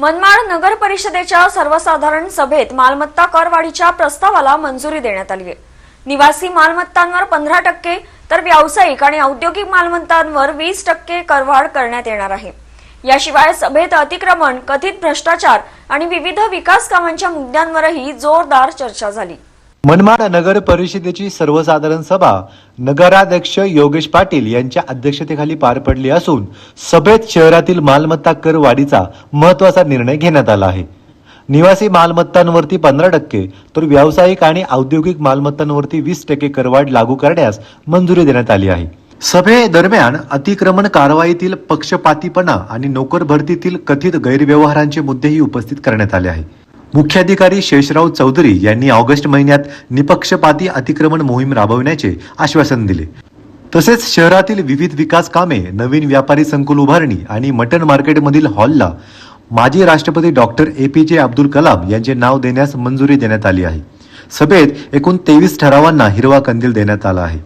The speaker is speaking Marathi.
मनमाड नगर परिषदेच्या सर्वसाधारण सभेत मालमत्ता करवाढीच्या प्रस्तावाला मंजुरी देण्यात आली आहे। निवासी मालमत्तांवर 15% तर व्यावसायिक आणि औद्योगिक मालमत्तांवर 20% करवाढ करण्यात येणार आहे। याशिवाय सभेत अतिक्रमण, कथित भ्रष्टाचार आणि विविध विकास कामांच्या मुद्द्यांवरही जोरदार चर्चा झाली। मनमाड नगर परिषदेची सर्वसाधारण सभा नगराध्यक्ष योगेश पाटील यांच्या अध्यक्षतेखाली पार पडली असून सभेत शहरातील मालमत्ता कर वाढीचा महत्त्वाचा निर्णय घेण्यात आला आहे। निवासी मालमत्तांवरती 15% तर व्यावसायिक आणि औद्योगिक मालमत्तांवरती 20% करवाढ लागू करण्यास मंजुरी देण्यात आली आहे। सभेदरम्यान अतिक्रमण कारवाईतील पक्षपातीपणा आणि नोकर भरतीतील कथित गैरव्यवहारांचे मुद्देही उपस्थित करण्यात आले आहेत। मुख्याधिकारी शेषराव चौधरी यांनी ऑगस्ट महिन्यात निपक्षपाती अतिक्रमण मोहीम राबविण्याचे आश्वासन दिले। तसेच शहरातील विविध विकास कामे, नवीन व्यापारी संकुल उभारणी आणि मटन मार्केटमधील हॉलला माजी राष्ट्रपती डॉक्टर APJ अब्दुल कलाम यांचे नाव देण्यास मंजुरी देण्यात आली आहे। सभेत एकूण 23 ठरावांना हिरवा कंदील देण्यात आला आहे।